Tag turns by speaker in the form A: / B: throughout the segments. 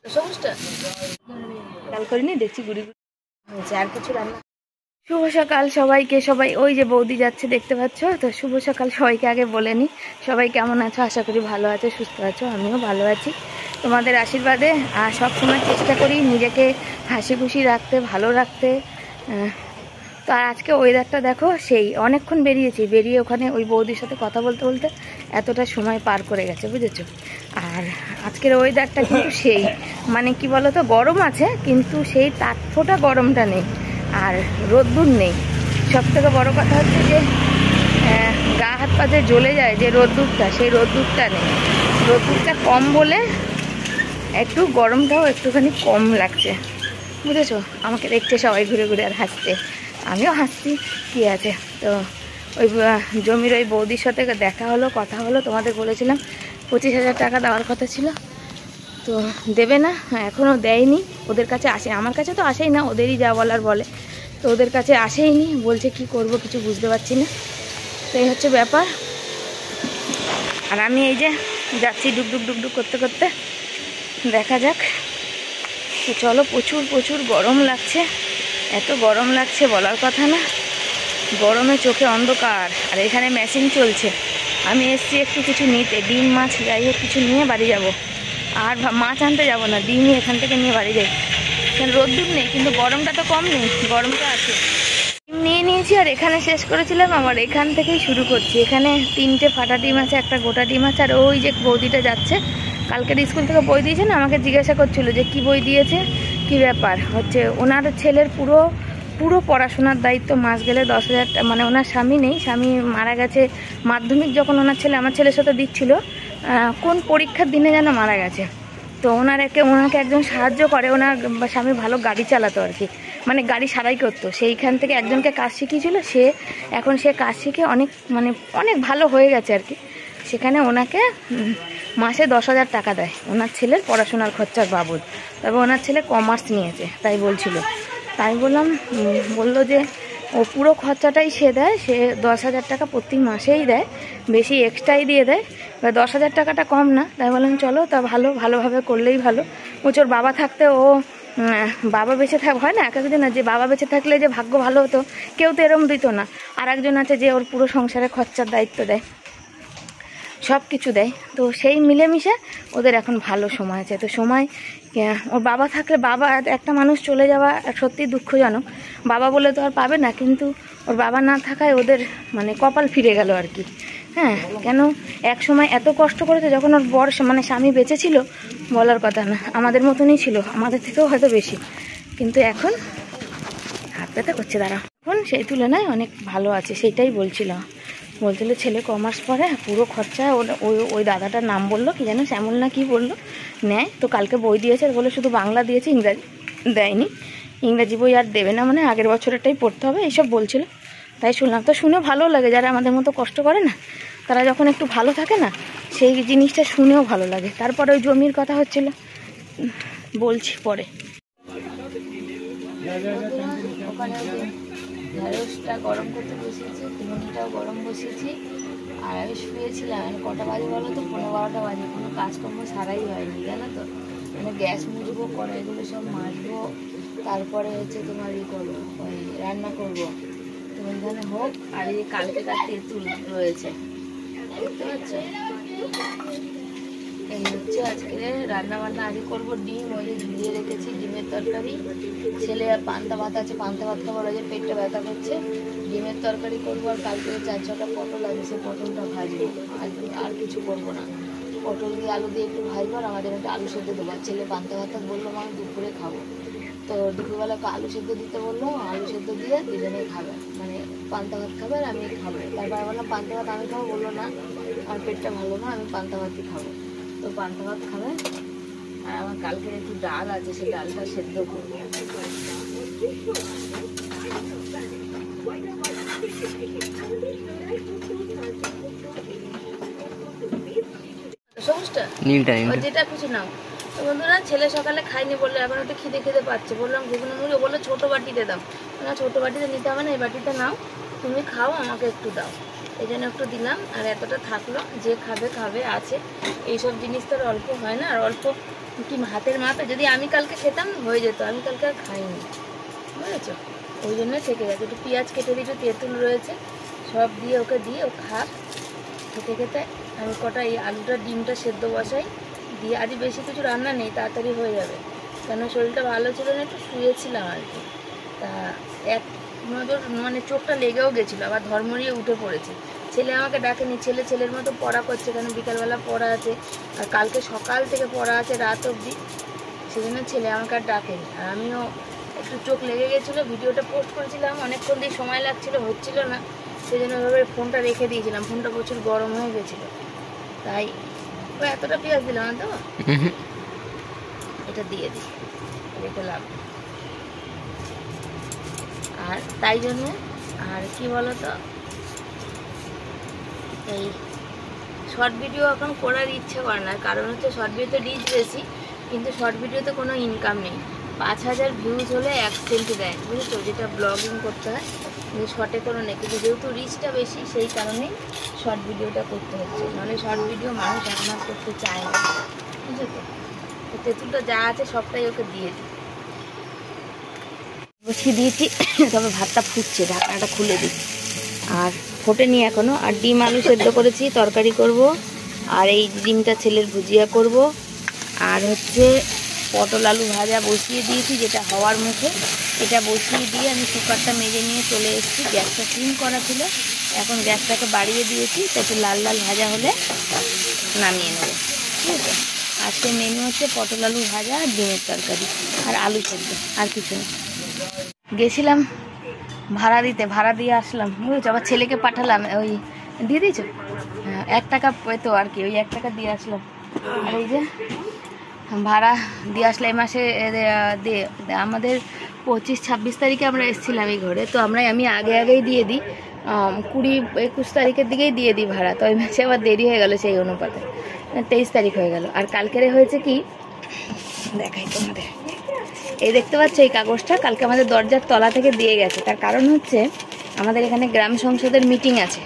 A: সমস্যা কাল করিনি দেখছি গুড়ি হয়েছে আর কিছু রান্না। শুভ সকাল সবাইকে। সবাই ওই যে বৌদি যাচ্ছে দেখতে পাচ্ছ তো। শুভ সকাল সবাইকে আগে বলে নি। সবাই কেমন আছো? আশা করি ভালো আছো, সুস্থ আছো। আমিও ভালো আছি তোমাদের আশীর্বাদে। আর সবসময় চেষ্টা করি নিজেকে হাসি খুশি রাখতে, ভালো রাখতে। তো আর আজকে ওয়েদারটা দেখো, সেই অনেকক্ষণ বেরিয়ে ওখানে ওই বৌদির সাথে কথা বলতে বলতে এতটা সময় পার করে গেছে, বুঝেছো। আর আজকের ওয়েদারটা কিন্তু সেই মানে কি বলতো, গরম আছে কিন্তু সেই তাৎফোঁটা গরমটা নেই, আর রোদ্দুর নেই। সব থেকে বড় কথা হচ্ছে যে গা হাত পাতে জ্বলে যায় যে রোদ্দুরটা, সেই রোদ্দুরটা নেই। রোদ্দুরটা কম বলে একটু গরমটাও একটুখানি কম লাগছে, বুঝেছো। আমাকে দেখছে সবাই ঘুরে ঘুরে আর হাসছে, আমিও হাসছি, কি আছে। তো ওই জমির ওই বৌদির সাথে দেখা হলো, কথা হলো। তোমাদের বলেছিলাম 25,000 টাকা দেওয়ার কথা ছিল, তো দেবে না, এখনও দেয়নি। ওদের কাছে আসে, আমার কাছে তো আসেই না, ওদেরই যা বলার বলে। তো ওদের কাছে আসেইনি, বলছে কি করব কিছু বুঝতে পারছি না। তো এই হচ্ছে ব্যাপার। আর আমি এই যে যাচ্ছি ডুকডুক ডুকডুক করতে করতে, দেখা যাক। তো চলো, প্রচুর প্রচুর গরম লাগছে, এত গরম লাগছে বলার কথা না। গরমে চোখে অন্ধকার। আর এখানে মেশিন চলছে। আমি এসছি একটু কিছু নিতে, ডিম মাছ যাই হোক কিছু নিয়ে বাড়ি যাব। আর মাছ আনতে যাব না, ডিমই এখান থেকে নিয়ে বাড়ি যাই। এখানে রোদ্দুর নেই কিন্তু গরমটা তো কম নেই, গরমটা আছে। ডিম নিয়ে নিয়েছি আর এখানে শেষ করেছিলাম। আবার এখান থেকেই শুরু করছি। এখানে 3টে ফাটা ডিম আছে, একটা গোটা ডিম আছে। আর ওই যে বৌদিটা যাচ্ছে, কালকের স্কুল থেকে বই দিয়েছে না, আমাকে জিজ্ঞাসা করছিল যে কি বই দিয়েছে, কি ব্যাপার। হচ্ছে ওনার ছেলের পুরো পড়াশোনার দায়িত্ব মাস গেলে 10,000, মানে ওনার স্বামী নেই, স্বামী মারা গেছে। মাধ্যমিক যখন ওনার ছেলে আমার ছেলের সাথে দিচ্ছিল, কোন পরীক্ষার দিনে যেন মারা গেছে। তো ওনাকে একজন সাহায্য করে, ওনার স্বামী ভালো গাড়ি চালাতো আর কি, মানে গাড়ি সারাই করতো। সেইখান থেকে একজনকে কাজ শিখিয়েছিল, এখন সে কাজ শিখে অনেক ভালো হয়ে গেছে আর কি। সেখানে ওনাকে মাসে 10,000 টাকা দেয় ওনার ছেলের পড়াশোনার খরচার বাবদ। তবে ওনার ছেলে কমার্স নিয়েছে, তাই বলছিল। তাই বললো যে ও পুরো খরচাটাই সে দেয়, সে 10,000 টাকা প্রতি মাসেই দেয়, বেশি এক্সট্রাই দিয়ে দেয়। এবার 10,000 টাকাটা কম না, তাই বললাম চলো, তা ভালোভাবে করলেই ভালো। ওর বাবা থাকতে, বাবা বেঁচে হয় না এক একজনের, যে বাবা বেঁচে থাকলে যে ভাগ্য ভালো হতো, কেউ তো এরম দিত না। আর একজন আছে যে ওর পুরো সংসারের খরচার দায়িত্ব দেয়, সব কিছু দেয়। তো সেই মিলেমিশে ওদের এখন ভালো সময় আছে। তো সময় ওর বাবা থাকলে, বাবা একটা মানুষ চলে যাওয়া সত্যি দুঃখজনক, বাবা বলে তো আর পাবে না, কিন্তু ওর বাবা না থাকায় ওদের কপাল ফিরে গেল আর কি। হ্যাঁ, কেন এক সময় এত কষ্ট করেছে যখন ওর বর স্বামী বেঁচে ছিল, বলার কথা না, আমাদের মতনই ছিল, আমাদের থেকেও হয়তো বেশি। কিন্তু এখন হাত ব্যথা করছে, দাঁড়া, এখন সেই তুলনায় অনেক ভালো আছে। সেইটাই বলছিল ছেলে কমার্স পড়ে, পুরো খরচা ওই দাদাটার নাম বললো, কি যেন শ্যামল না কি বললো, নেয়। তো কালকে বই দিয়েছে, বলে শুধু বাংলা দিয়েছে, ইংরাজি দেয়নি। ইংরাজি বই আর দেবে না, আগের বছরেরটাই পড়তে হবে, এইসব বলছিল। তাই শুনলাম, তো শুনেও ভালো লাগে। যারা আমাদের মতো কষ্ট করে না, তারা যখন একটু ভালো থাকে না, সেই জিনিসটা শুনেও ভালো লাগে। তারপরে ওই জমির কথা হচ্ছিল, বলছি পরে। ওখানে ঢেঁড়সটা গরম করতে বসিয়েছি, চিংড়িটাও গরম বসিয়েছি। আর আমি শুয়েছিলাম, কটা বাজে বলো তো, 11:30 বাজে। কোনো কাজকর্ম সারাই হয়নি, জানো তো। গ্যাস মুছবো, কড়াইগুলো সব মাজবো, তারপরে হচ্ছে তোমার করবো, ওই রান্না করবো। তো ওইখানে হোক। আর এই কালকে তার তেঁতুল রয়েছে, দেখতে পাচ্ছ। এই হচ্ছে আজকে রান্না বান্না। আজকে করবো ডিম, ওই যে ঝুলিয়ে রেখেছি, ডিমের তরকারি। ছেলে আর পান্তা ভাত আছে, পান্তা ভাত খাবার, ওই যে পেটটা ব্যথা করছে। ডিমের তরকারি করবো। আর কালকে 4-6টা পটল আছে, সেই পটলটা ভাজবো। আর কিছু করবো না, পটল দিয়ে আলু দিয়ে একটু ভাজবো। আর আমাদের একটা আলু সেদ্ধ দেবো। ছেলে পান্তা ভাত বললো আমি দুপুরে খাবো, তো দুপুরবেলা আলু সেদ্ধ দিতে বললো, আলু সেদ্ধ দিয়ে দুজনেই খাবে, পান্তা ভাত খাবে আর আমি খাবো। তারপর বললাম পান্তা ভাত আমি খাবো, বললো না আমার পেটটা ভালো না, আমি পান্তা ভাতই খাবো। তো পান্তা ভাত খাবে। আর আমার কালকে একটু ডাল আছে, সেই ডালটা সেদ্ধ করবো। যেটা খুশি নাও। তো বন্ধুরা, ছেলে সকালে খাইনি বললো, এখন একটু খিদে পাচ্ছে। বললাম ঘুগনি মুড়ি, বললো ছোটো বাটিতে দাও না, ছোটো বাটিতে নিতে হবে না, এই বাটিতে নাও, তুমি খাও, আমাকে একটু দাও। এই জন্য একটু দিলাম, আর এতটা থাকলো, যে খাবে খাবে আছে। এইসব জিনিস তো আর অল্প হয় না, আর অল্প কি হাতের মাপে যদি আমি কালকে খেতাম হয়ে যেত, আমি কালকে আর খাইনি, বুঝেছ? ওই জন্য থেকে গেছে। একটু পেঁয়াজ কেটে দিয়ে, একটু তেঁতুল রয়েছে, সব দিয়ে ওকে দিয়ে ও খাক। খেতে খেতে আমি কটা এই আলুটা ডিমটা সেদ্ধ বসাই দিয়ে, আজ বেশি কিছু রান্না নেই, তাড়াতাড়ি হয়ে যাবে, কেন শরীরটা ভালো ছিল না, একটু শুয়েছিলাম আর কি। তা এক নজর মানে চোখটা লেগেও গেছিলো, আবার ধর্মরিয়ে উঠে পড়েছে। ছেলে আমাকে ডাকেনি, ছেলের মতো পড়া করছে, কেন বিকালবেলা পড়া আছে, আর কালকে সকাল থেকে পড়া আছে রাত অবধি, সেজন্য ছেলে আমাকে আর ডাকেনি। আর আমিও একটু চোখ লেগে গেছিলো, ভিডিওটা পোস্ট করেছিলাম, অনেকক্ষণ দিয়ে সময় লাগছিলো, হচ্ছিল না, সেই জন্য এভাবে ফোনটা রেখে দিয়েছিলাম, ফোনটা প্রচুর গরম হয়ে গেছিলো, তাই এতটা পেঁয়াজ দিলাম তো, এটা দিয়ে দিই, রেখে লাভ। আর তাই জন্য আর কি বলতো, এই শর্ট ভিডিও এখন করার ইচ্ছে করে না, কারণ হচ্ছে শর্ট ভিডিওতে রিচ বেশি, কিন্তু শর্ট ভিডিওতে কোনো ইনকাম নেই। 5000 ভিউজ হলে 1 সেন্ট দেয়, বুঝেছো? যেটা ব্লগিং করতে হয়, কিন্তু শর্টে কোনো নেই, কিন্তু যেহেতু রিচটা বেশি সেই কারণেই শর্ট ভিডিওটা করতে হচ্ছে, নাহলে শর্ট ভিডিও মানুষ এখন আর করতে চায় না, বুঝেছো? তো তেঁতুলটা যা আছে সবটাই ওকে দিয়ে দিই, বসিয়ে দিয়েছি, তবে ভাতটা ফুটছে, ঢাকনাটা খুলে দিই। আর ফোটেনি এখনও। আর ডিম আলু সেদ্ধ করেছি, তরকারি করব, আর এই ডিমটা ছেলের ভুজিয়া করব, আর হচ্ছে পটল আলু ভাজা বসিয়ে দিয়েছি, যেটা হওয়ার মুখে। এটা বসিয়ে দিয়ে আমি কুকারটা মেজে নিয়ে চলে এসেছি, গ্যাসটা সিম করা ছিল, এখন গ্যাসটাকে বাড়িয়ে দিয়েছি, একটু লাল লাল ভাজা হলে নামিয়ে নেব, ঠিক আছে? আজকে মেনু হচ্ছে পটল আলু ভাজা আর ডিমের তরকারি আর আলু সেদ্ধ, আর কিছু না। গেছিলাম ভাড়া দিতে, ভাড়া দিয়ে আসলাম, বুঝেছো? আবার ছেলেকে পাঠালাম, ওই দিয়ে দিয়েছ, 1 টাকা পেতো আর কি, ওই 1 টাকা দিয়ে আসলাম। আর এই যে ভাড়া দিয়ে আসলে এই মাসে আমাদের 25-26 তারিখে আমরা এসেছিলাম এই ঘরে, তো আমি আগেই দিয়ে দিই, 20-21 তারিখের দিকেই দিয়ে দিই ভাড়া, তো ওই মাসে আবার দেরি হয়ে গেল, সেই অনুপাতে 23 তারিখ হয়ে গেল। আর কালকেরে হয়েছে কি দেখাই তোমাদের, এই দেখতে পাচ্ছ এই কাগজটা কালকে আমাদের দরজার তলা থেকে দিয়ে গেছে। তার কারণ হচ্ছে আমাদের এখানে গ্রাম সংসদের মিটিং আছে,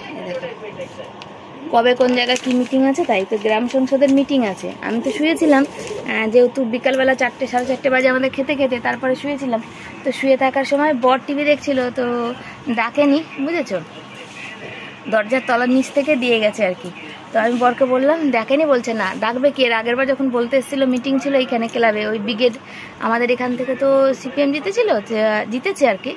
A: কবে কোন জায়গায় কি মিটিং আছে, তাই তো গ্রাম সংসদের মিটিং আছে। আমি তো শুয়েছিলাম, যেহেতু বিকালবেলা 4টে 4:30 বাজে আমাদের খেতে খেতে, তারপরে শুয়েছিলাম। তো শুয়ে থাকার সময় বর টিভি দেখছিল, তো ডাকেনি, বুঝেছো? দরজার তলার নিচ থেকে দিয়ে গেছে আর কি। তো আমি বরকে বললাম, ডাকেনি, বলছে না, ডাকবে কে? আগের বার যখন বলতে এসেছিলো, মিটিং ছিল এইখানে ক্লাবে, ওই ব্রিগেড আমাদের এখান থেকে তো সিপিএম জিতেছে আর কি,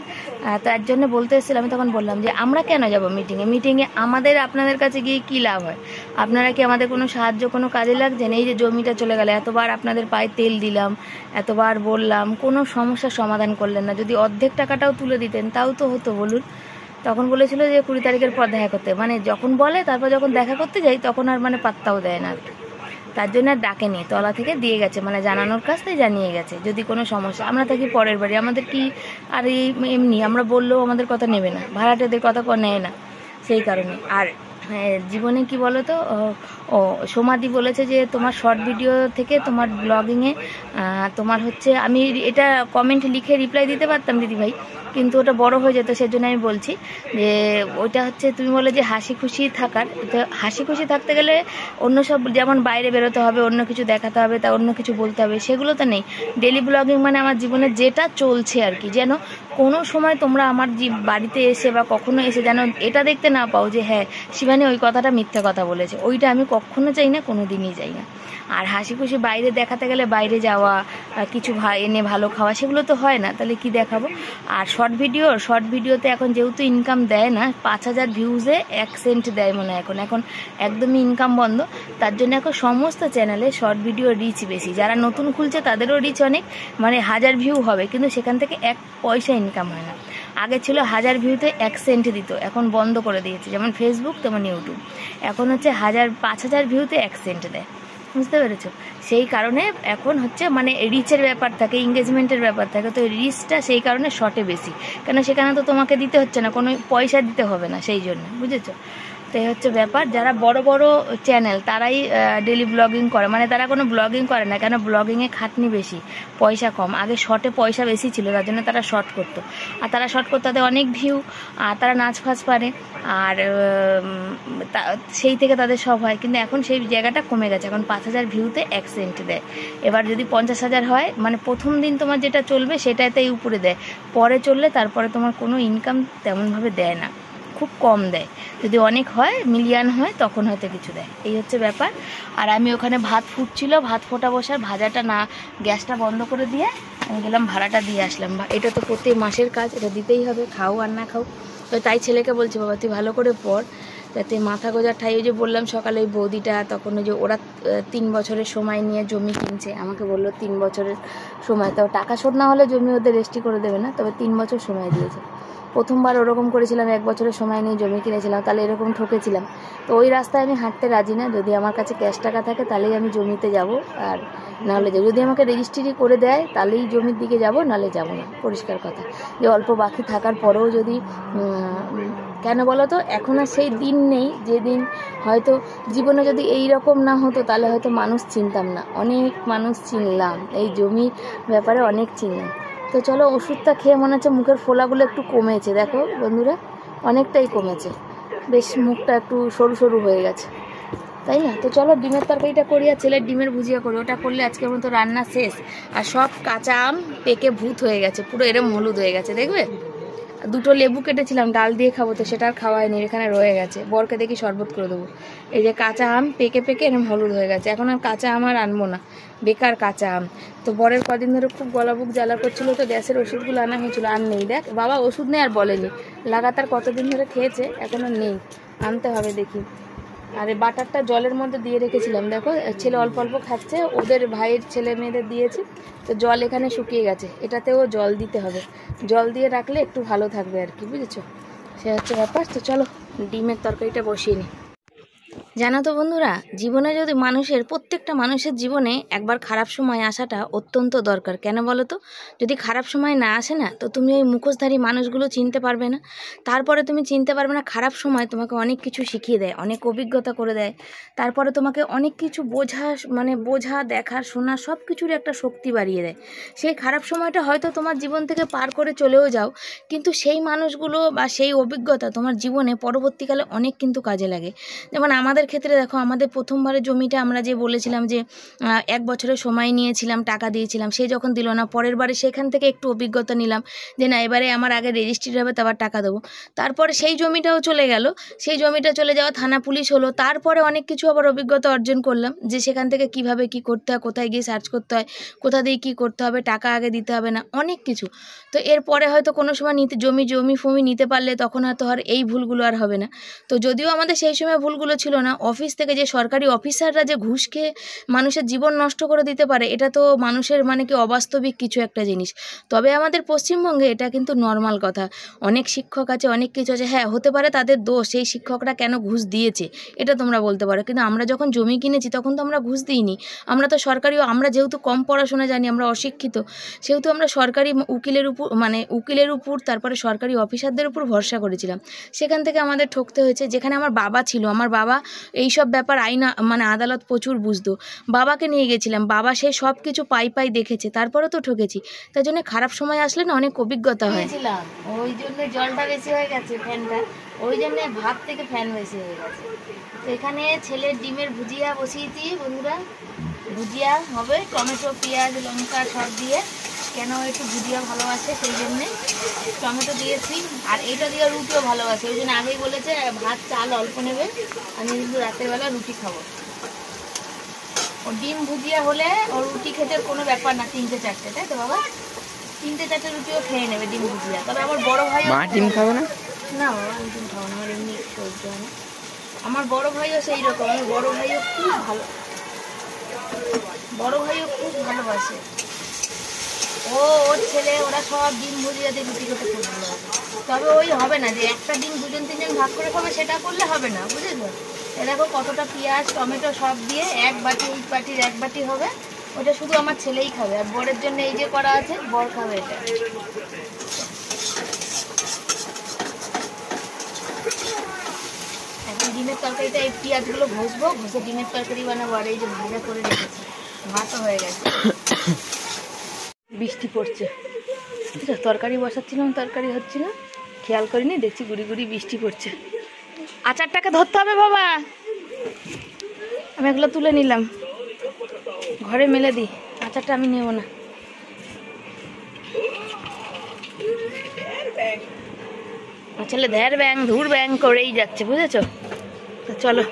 A: তার জন্য বলতে এসেছিলো। আমি তখন বললাম যে আমরা কেন যাব মিটিংয়ে আমাদের আপনাদের কাছে গিয়ে কী লাভ হয়? আপনারা কি আমাদের কোনো সাহায্য কোনো কাজে লাগছেন? এই যে জমিটা চলে গেল, এতবার আপনাদের পায়ে তেল দিলাম, এতবার বললাম, কোনো সমস্যার সমাধান করলেন না। যদি অর্ধেক টাকাটাও তুলে দিতেন তাও তো হতো, বলুন। তখন বলেছিল যে 20 তারিখের পর দেখা করতে, মানে যখন বলে তারপর যখন দেখা করতে যাই তখন আর মানে পাত্তাও দেয় না আর কি। তার জন্য আর ডাকেনি, তলা থেকে দিয়ে গেছে, মানে জানানোর কাজ তাই জানিয়ে গেছে। যদি কোনো সমস্যা, আমরা থাকি পরের বাড়ি, আমাদের কি আর এই এমনি আমরা বললেও আমাদের কথা নেবে না, ভাড়াটেদের কথা নেয় না, সেই কারণে। আর জীবনে কি বলো তো, সোমাদি বলেছে যে তোমার শর্ট ভিডিও থেকে তোমার ব্লগিংয়ে তোমার হচ্ছে, আমি এটা কমেন্ট লিখে রিপ্লাই দিতে পারতাম দিদিভাই, কিন্তু ওটা বড় হয়ে যেত, সেজন্য আমি বলছি যে ওইটা হচ্ছে, তুমি বলে যে হাসি খুশি থাকার, তো হাসি খুশি থাকতে গেলে অন্য সব, যেমন বাইরে বেরোতে হবে, অন্য কিছু দেখাতে হবে, তা অন্য কিছু বলতে হবে, সেগুলো তো নেই। ডেলি ব্লগিং মানে আমার জীবনে যেটা চলছে আর কি, যেন কোনো সময় তোমরা আমার বাড়িতে এসে বা কখনো এসে যেন এটা দেখতে না পাও যে হ্যাঁ শিবানী ওই কথাটা মিথ্যা কথা বলেছে, ওইটা আমি কখনো চাই না, কোনো দিনই চাই না। আর হাসি খুশি বাইরে দেখাতে গেলে বাইরে যাওয়া, কিছু এনে ভালো খাওয়া, সেগুলো তো হয় না, তাহলে কি দেখাবো? আর শর্ট ভিডিওতে এখন যেহেতু ইনকাম দেয় না, 5000 ভিউজে 1 সেন্ট দেয় মনে হয় এখন একদমই ইনকাম বন্ধ। তার জন্য এখন সমস্ত চ্যানেলে শর্ট ভিডিও রিচ বেশি, যারা নতুন খুলছে তাদেরও রিচ অনেক, মানে 1000 ভিউ হবে, কিন্তু সেখান থেকে 1 পয়সা ইনকাম হয় না। আগে ছিল 1000 ভিউতে 1 সেন্ট দিত, এখন বন্ধ করে দিয়েছে, যেমন ফেসবুক তেমন ইউটিউব। এখন হচ্ছে 5000 ভিউতে 1 সেন্ট দেয়, বুঝতে পেরেছো? সেই কারণে এখন হচ্ছে মানে রিচের ব্যাপার থাকে, এঙ্গেজমেন্টের ব্যাপার থাকে, তো রিচটা সেই কারণে শর্টে বেশি, কেন সেখানে তো তোমাকে দিতে হচ্ছে না, কোনো পয়সা দিতে হবে না, সেই জন্য, বুঝেছো? তো এই হচ্ছে ব্যাপার। যারা বড় বড় চ্যানেল তারাই ডেলি ব্লগিং করে, মানে তারা কোনো ব্লগিং করে না, কেন ব্লগিংয়ে খাটনি বেশি, পয়সা কম। আগে শর্টে পয়সা বেশি ছিল, তার জন্য তারা শর্ট করতো, আর তারা শর্ট করতে তাদের অনেক ভিউ, আর তারা নাচ ফাচ পারে, আর সেই থেকে তাদের সব হয়। কিন্তু এখন সেই জায়গাটা কমে গেছে, এখন 5,000 ভিউতে 1 সেন্ট দেয়। এবার যদি 50,000 হয়, মানে প্রথম দিন তোমার যেটা চলবে সেটাতেই উপরে দেয়, পরে চললে তারপরে তোমার কোনো ইনকাম তেমনভাবে দেয় না, খুব কম দেয়। যদি অনেক হয়, মিলিয়ন হয়, তখন হয়তো কিছু দেয়। এই হচ্ছে ব্যাপার। আর আমি ওখানে ভাত ফুটছিল, ভাত ফোটা বসার, ভাজাটা না, গ্যাসটা বন্ধ করে দিয়ে আমি গেলাম ভাড়াটা দিয়ে আসলাম। এটা তো প্রত্যেক মাসের কাজ, এটা দিতেই হবে, খাও আর না খাও। তো তাই ছেলেকে বলছি, বাবা তুই ভালো করে পড়, যাতে মাথা গোজার ঠাই। ওই যে বললাম সকালে ওই বৌদিটা, তখন ওই যে ওরা 3 বছরের সময় নিয়ে জমি কিনছে, আমাকে বললো 3 বছরের সময়, তো টাকা শোধ না হলে জমি ওদের রেজিস্ট্রি করে দেবে না, তবে 3 বছর সময় দিয়েছে। প্রথমবার ওরকম করেছিলাম, 1 বছরের সময় নিয়ে জমি কিনেছিলাম, তাহলে এরকম ঠকেছিলাম। তো ওই রাস্তায় আমি হাঁটতে রাজি না, যদি আমার কাছে ক্যাশ টাকা থাকে তাহলেই আমি জমিতে যাব, আর নাহলে যদি আমাকে রেজিস্ট্রি করে দেয় তাহলেই জমির দিকে যাব, নাহলে যাব না, পরিষ্কার কথা। যে অল্প বাকি থাকার পরেও যদি, কেন বলো তো, এখন আর সেই দিন নেই যেদিন হয়তো জীবনে যদি এই রকম না হতো তাহলে হয়তো মানুষ চিনতাম না, অনেক মানুষ চিনলাম, এই জমি ব্যাপারে অনেক চিনলাম। তো চলো, ওষুধটা খেয়ে মনে হচ্ছে মুখের ফোলাগুলো একটু কমেছে, দেখো বন্ধুরা, অনেকটাই কমেছে, বেশ মুখটা একটু সরু সরু হয়ে গেছে, তাই না? তো চলো ডিমের তরকারিটা করি, আর ছেলের ডিমের ভুজিয়া করি, ওটা করলে আজকের মতো রান্না শেষ। আর সব কাঁচা আম পেকে ভূত হয়ে গেছে, পুরো এরম হলুদ হয়ে গেছে, দেখবে? 2টো লেবু কেটেছিলাম ডাল দিয়ে খাবো, তো সেটা আর খাওয়া হয়নি, এখানে রয়ে গেছে, বরকে দেখি শরবত করে দেবো। এই যে কাঁচা আম পেকে পেকে এরকম হলুদ হয়ে গেছে, এখন আর কাঁচা আম আর আনবো না, বেকার কাঁচা আম। তো বরের কদিন ধরে খুব গলা বুক জ্বালা করছিল, তো গ্যাসের ওষুধগুলো আনা হয়েছিল, আর নেই। দেখ বাবা, ওষুধ নেই আর বলেনি, লাগাতার কতদিন ধরে খেয়েছে, এখনও নেই, আনতে হবে দেখি। আর এই বাটারটা জলের মধ্যে দিয়ে রেখেছিলাম, দেখো ছেলে অল্প অল্প খাচ্ছে, ওদের ভাইয়ের ছেলে মেয়েদের দিয়েছি, তো জল এখানে শুকিয়ে গেছে, এটাতেও জল দিতে হবে, জল দিয়ে রাখলে একটু ভালো থাকবে আর কি, বুঝেছো? সে হচ্ছে ব্যাপার। তো চলো ডিমের তরকারিটা বসিয়ে নিই। জানো তো বন্ধুরা, জীবনে যদি প্রত্যেকটা মানুষের জীবনে একবার খারাপ সময় আসাটা অত্যন্ত দরকার। কেন বলো তো? যদি খারাপ সময় না আসে না, তো তুমি ওই মুখোশধারী মানুষগুলো চিনতে পারবে না, তারপরে তুমি চিনতে পারবে না। খারাপ সময় তোমাকে অনেক কিছু শিখিয়ে দেয়, অনেক অভিজ্ঞতা করে দেয়, তারপরে তোমাকে অনেক কিছু বোঝা দেখার শোনা সব কিছুর একটা শক্তি বাড়িয়ে দেয়। সেই খারাপ সময়টা হয়তো তোমার জীবন থেকে পার করে চলেও যাও, কিন্তু সেই মানুষগুলো বা সেই অভিজ্ঞতা তোমার জীবনে পরবর্তীকালে অনেক কিন্তু কাজে লাগে। যেমন আমাদের ক্ষেত্রে দেখো, আমাদের প্রথমবারের জমিটা আমরা যে বলেছিলাম যে 1 বছরের সময় নিয়েছিলাম, টাকা দিয়েছিলাম, সে যখন দিল না, পরের বারে সেখান থেকে একটু অভিজ্ঞতা নিলাম যে না, এবারে আমার আগে রেজিস্ট্রি হবে, তারপর টাকা দেবো। তারপরে সেই জমিটাও চলে গেল, সেই জমিটা চলে যাওয়া, থানা পুলিশ হলো, তারপরে অনেক কিছু আবার অভিজ্ঞতা অর্জন করলাম, যে সেখান থেকে কিভাবে কি করতে হয়, কোথায় গিয়ে সার্চ করতে হয়, কোথা দিয়ে কী করতে হবে, টাকা আগে দিতে হবে না, অনেক কিছু। তো এরপরে হয়তো কোনো সময় জমি ফমি নিতে পারলে তখন হয়তো আর এই ভুলগুলো আর হবে না। তো যদিও আমাদের সেই সময় ভুলগুলো ছিল না, অফিস থেকে যে সরকারি অফিসাররা যে ঘুষ খেয়ে মানুষের জীবন নষ্ট করে দিতে পারে, এটা তো মানুষের মানে কি অবাস্তবিক কিছু একটা জিনিস। তবে আমাদের পশ্চিমবঙ্গে এটা কিন্তু নর্মাল কথা, অনেক শিক্ষক আছে, অনেক কিছু আছে, হ্যাঁ হতে পারে তাদের দোষ, সেই শিক্ষকরা কেন ঘুষ দিয়েছে এটা তোমরা বলতে পারো, কিন্তু আমরা যখন জমি কিনেছি তখন তো আমরা ঘুষ দিইনি, আমরা তো আমরা যেহেতু কম পড়াশোনা জানি, আমরা অশিক্ষিত, সেহেতু আমরা সরকারি উকিলের উপর তারপরে সরকারি অফিসারদের উপর ভরসা করেছিলাম, সেখান থেকে আমাদের ঠকতে হয়েছে। যেখানে আমার বাবা ছিল, আমার বাবা এইসব ব্যাপার আদালত প্রচুর বুঝতো, বাবাকে নিয়ে গেছিলাম, বাবা সে সব কিছু পাই দেখেছে, তারপরে তো ঠকেছি। তাই জন্য খারাপ সময় আসলে না অনেক অভিজ্ঞতা হয়েছিলাম, ওই জন্য জলটা বেশি হয়ে গেছে, ফ্যানটা ওই জন্য ভাত থেকে ফ্যান বেশি হয়ে গেছে। তো এখানে ছেলের ডিমের ভুজিয়া বসিয়েছি বন্ধুরা, ভুজিয়া হবে টমেটো পেঁয়াজ লঙ্কা সব দিয়ে, কেন একটু ভুজিয়া ভালোবাসে সেই জন্যে টমেটো দিয়েছি, আর এইটা দিয়ে রুটিও ভালোবাসে, ওই জন্য আগেই বলেছে ভাত চাল অল্প নেবে, আমি কিন্তু রাতেরবেলা রুটি খাবো। ও ডিম ভুজিয়া হলে ওর রুটি খেতে কোনো ব্যাপার না, 3-4টে, তাই তো বাবা? 3-4টে রুটিও খেয়ে নেবে ডিম ভুজিয়া। তবে আমার বড় ভাই ডিম খাবো না, না বাবা আমি ডিম খাবো না, আমার এমনি সহ্য হয় না। আমার বড় ভাইও সেই রকম, আমার বড় ভাইও খুব ভালোবাসে, ওর ছেলে ওরা সব ডিম ভুজিয়া দিয়ে রুটি খেতে খুব ভালোবাসে। তবে ওই হবে না যে একটা ডিম 2-3জন ভাগ করে খাবে, সেটা করলে হবে না, বুঝেছো? এ দেখো কতটা পেঁয়াজ টমেটো সব দিয়ে 1 বাটি, এই বাটির 1 বাটি হবে, ওটা শুধু আমার ছেলেই খাবে, আর বরের জন্য এই যে করা আছে, বর খাবে এটা। এখন ডিমের তরকারিটা এই পেঁয়াজগুলো ঘষবো, ঘষে ডিমের তরকারি বানাবো। আর এই যে ভাজা করে রেখেছি, ভাতও হয়ে গেছে। বৃষ্টি পড়ছে, তরকারি বসাচ্ছিলাম, তরকারি হচ্ছে না, খেয়াল করিনি, দেখছি গুড়ি গুড়ি বৃষ্টি পড়ছে। আচারটাকে ধরতে হবে বাবা, আমি এগুলো তুলে নিলাম, ঘরে মেলে দিই। আচারটা আমি নেব না। আসলে ধ্যার ব্যাং ধুর ব্যাং করেই যাচ্ছে, বুঝেছো? তো চলো।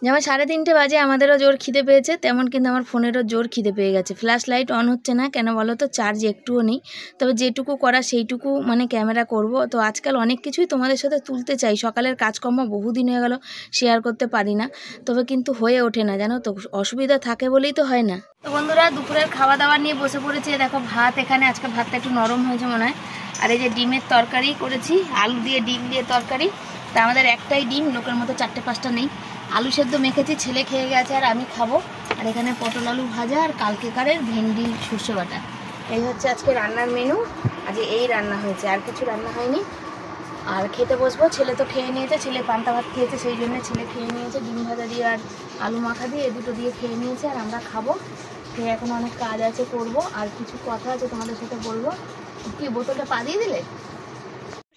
A: যেমন 3:30 বাজে, আমাদেরও জোর খিদে পেয়েছে, তেমন কিন্তু আমার ফোনেরও জোর খিদে পেয়ে গেছে। ফ্ল্যাশ লাইট অন হচ্ছে না কেন বলো তো? চার্জ একটুও নেই। তবে যেটুকু করা সেইটুকু মানে ক্যামেরা করব। তো আজকাল অনেক কিছুই তোমাদের সাথে তুলতে চাই, সকালের কাজকর্ম বহুদিন হয়ে গেল শেয়ার করতে পারি না, তবে কিন্তু হয়ে ওঠে না, জানো তো, অসুবিধা থাকে বলেই তো হয় না। তো বন্ধুরা, দুপুরের খাওয়া দাওয়া নিয়ে বসে পড়েছে। দেখো ভাত এখানে, আজকে ভাতটা একটু নরম হয়েছে মনে হয়। আর এই যে ডিমের তরকারি করেছি, আলু দিয়ে ডিম দিয়ে তরকারি। তা আমাদের একটাই ডিম, লোকের মতো 4-5টা নেই। আলু সেদ্ধ মেখেছি, ছেলে খেয়ে গেছে আর আমি খাবো। আর এখানে পটল আলু ভাজা আর কালকেকারের ভেন্ডি সর্ষে বাটা। এই হচ্ছে আজকে রান্নার মেনু। আজ এই রান্না হয়েছে, আর কিছু রান্না হয়নি। আর খেতে বসবো। ছেলে তো খেয়ে নিয়েছে, ছেলে পান্তা ভাত খেয়েছে, সেই জন্য ছেলে খেয়ে নিয়েছে। ডিম ভাজা দিয়ে আর আলু মাখা দিয়ে এই দুটো দিয়ে খেয়ে নিয়েছে। আর আমরা খাবো। খেয়ে এখন অনেক কাজ আছে, করব। আর কিছু কথা আছে তোমাদের সাথে বলবো। কি বোতলটা পা দিয়ে দিলে?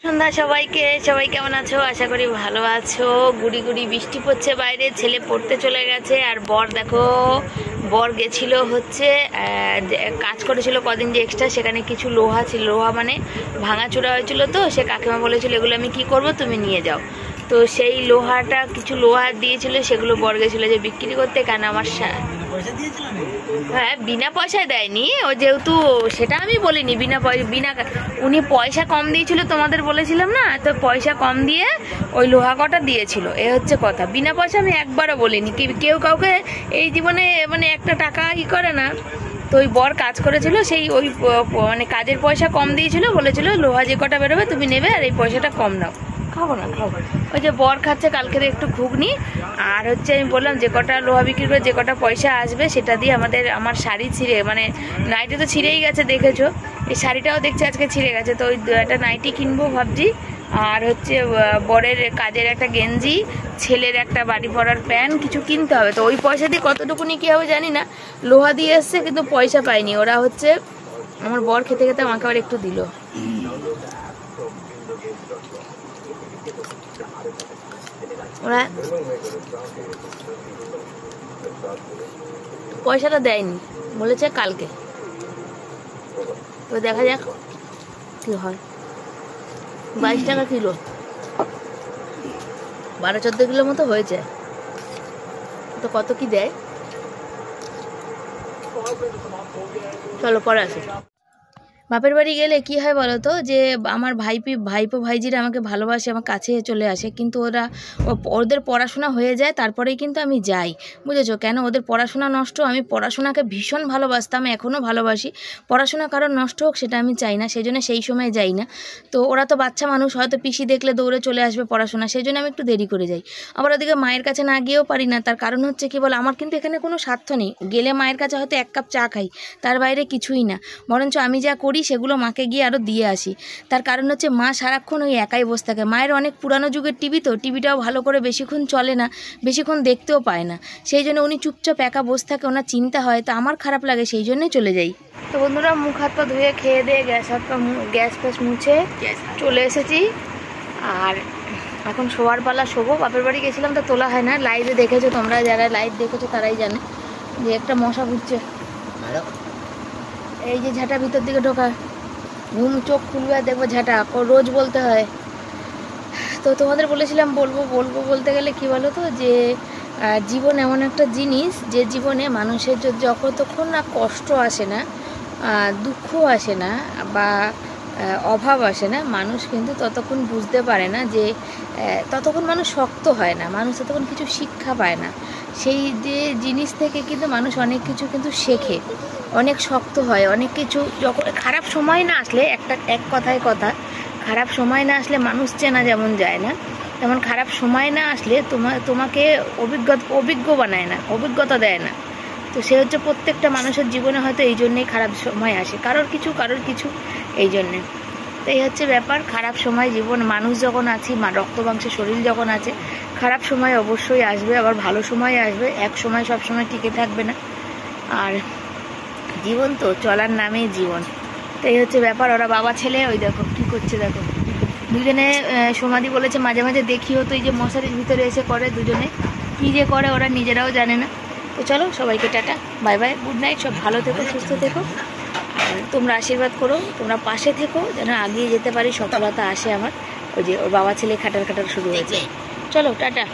A: সন্ধ্যা সবাইকে, সবাই কেমন আছো? আশা করি ভালো আছো। গুড়ি গুড়ি বৃষ্টি পড়ছে বাইরে, ছেলে পড়তে চলে গেছে। আর বর দেখো, বর গেছিল হচ্ছে কাজ করেছিল কদিন যে এক্সট্রা, সেখানে কিছু লোহা ছিল, লোহা মানে ভাঙাচোরা হয়েছিল। তো সে কাকিমা বলেছিল এগুলো আমি কি করব, তুমি নিয়ে যাও। তো সেই লোহাটা, কিছু লোহা দিয়েছিল, সেগুলো বর গেছিল যে বিক্রি করতে। কেন আমার হ্যাঁ, বিনা পয়সায় দেয়নি ও, যেহেতু সেটা আমি বলিনি। উনি পয়সা কম দিয়েছিল, তোমাদের বলেছিলাম না, তো পয়সা কম দিয়ে ওই লোহা কটা দিয়েছিল, এ হচ্ছে কথা। বিনা পয়সা আমি একবারও বলিনি। কেউ কাউকে এই জীবনে মানে একটা টাকা ই করে না। তো ওই বর কাজ করেছিল, সেই ওই মানে কাজের পয়সা কম দিয়েছিল, বলেছিল লোহা যে কটা বেরোবে তুমি নেবে, আর এই পয়সাটা কম নাও। খাবো না, খাবো। ওই যে বর খাচ্ছে কালকের একটু ঘুগনি। আর হচ্ছে আমি বললাম যে কটা লোহা বিক্রি করে যে কটা পয়সা আসবে সেটা দিয়ে আমার শাড়ি ছিঁড়ে, মানে নাইটি তো ছিঁড়েই গেছে দেখেছো, এই শাড়িটাও দেখছি আজকে ছিঁড়ে গেছে। তো ওই একটা নাইটি কিনবো ভাবছি। আর হচ্ছে বরের কাজের একটা গেঞ্জি, ছেলের একটা বাড়ি পরার প্যান্ট কিছু কিনতে হবে। তো ওই পয়সা দিয়ে কতটুকুনি কী হবে জানি না। লোহা দিয়ে এসছে কিন্তু পয়সা পাইনি। ওরা হচ্ছে আমার বর খেতে খেতে আমাকে আবার একটু দিল। ওরা পয়সাটা দেয়নি, বলেছে কালকে। তো দেখা যাক কি হয়। 22 টাকা কিলো, 12-14 কিলোর মতো হয়েছে। তো কত কি দেয়, চলো পরে আসি। বাপের বাড়ি গেলে কি হয় বলো তো, যে আমার ভাইপো ভাইজিরা আমাকে ভালোবাসে, আমার কাছে চলে আসে, কিন্তু ওদের পড়াশোনা হয়ে যায় তারপরেই কিন্তু আমি যাই, বুঝেছো? কেন? ওদের পড়াশোনা নষ্ট। আমি পড়াশোনাকে ভীষণ ভালোবাসতাম, এখনও ভালোবাসি। পড়াশোনা কারণ নষ্ট হোক সেটা আমি চাই না, সেই জন্য সেই সময় যাই না। তো ওরা তো বাচ্চা মানুষ, হয়তো পিসি দেখলে দৌড়ে চলে আসবে পড়াশোনা, সেই জন্য আমি একটু দেরি করে যাই। আবার ওদিকে মায়ের কাছে না গিয়েও পারি না, তার কারণ হচ্ছে কি বলো, আমার কিন্তু এখানে কোনো স্বার্থ নেই। গেলে মায়ের কাছে হয়তো 1 কাপ চা খাই, তার বাইরে কিছুই না। বরঞ্চ আমি যা করি সেগুলো মাকে গিয়ে আরও দিয়ে আসি। তার কারণ হচ্ছে মা সারাক্ষণ ওই একাই বসে থাকে। মায়ের অনেক পুরানো যুগের টিভি, তো টিভিটাও ভালো করে বেশিক্ষণ চলে না, বেশিক্ষণ দেখতেও পায় না, সেই জন্য উনি চুপচাপ একা বসে থাকে, ওনার চিন্তা হয়। তো আমার খারাপ লাগে, সেই জন্যই চলে যাই। তো বন্ধুরা, মুখ হাত পা ধুয়ে খেয়ে দিয়ে গ্যাস ফ্যাস মুছে চলে এসেছি। আর এখন শোয়ার পালা, শোবো। বাপের বাড়ি গেছিলাম তো তোলা হয় না। লাইভে দেখেছো তোমরা, যারা লাইভ দেখেছো তারাই জানে যে একটা মশা ঘুরছে। এই যে ঝাঁটা ভিতর দিকে ঢোকা, ঘুম চোখ খুলবে আর দেখবো ঝাঁটা, রোজ বলতে হয়। তো তোমাদের বলেছিলাম বলবো বলতে গেলে কি বলো তো, যে জীবন এমন একটা জিনিস, যে জীবনে মানুষের যতক্ষণ না কষ্ট আসে না, দুঃখ আসে না, বা অভাব আসে না, মানুষ কিন্তু ততক্ষণ বুঝতে পারে না, যে ততক্ষণ মানুষ শক্ত হয় না, মানুষ ততক্ষণ কিছু শিক্ষা পায় না। সেই যে জিনিস থেকে কিন্তু মানুষ অনেক কিছু কিন্তু শেখে, অনেক শক্ত হয়, অনেক কিছু। যখন খারাপ সময় না আসলে, এক কথায় কথা, খারাপ সময় না আসলে মানুষ চেনা যেমন যায় না, তেমন খারাপ সময় না আসলে তোমাকে অভিজ্ঞ বানায় না, অভিজ্ঞতা দেয় না। তো সে হচ্ছে প্রত্যেকটা মানুষের জীবনে হয়তো এই জন্যেই খারাপ সময় আসে, কারোর কিছু এই জন্যে। তো এই হচ্ছে ব্যাপার। খারাপ সময় জীবন, মানুষ যখন আছি, রক্ত মাংসের শরীর যখন আছে, খারাপ সময় অবশ্যই আসবে, আবার ভালো সময় আসবে। এক সময় সব সময় টিকে থাকবে না। আর জীবন তো চলার নামেই জীবন। তো এই হচ্ছে ব্যাপার। ওরা বাবা ছেলে ওই দেখো কী করছে, দেখো দুজনে। সমাধি বলেছে মাঝে মাঝে দেখিও তো, এই যে মশারির ভিতরে এসে করে দুজনে, কী যে করে ওরা নিজেরাও জানে না। তো চলো সবাইকে tata, bye bye, good night. সব ভালো থেকো, সুস্থ থেকো, আর তোমরা আশীর্বাদ করো, তোমরা পাশে থেকো যেন এগিয়ে যেতে পারি, সফলতা আসে আমার। ওই যে ওর বাবা ছেলে খাটার শুরু হয়েছে। চলো টাটা।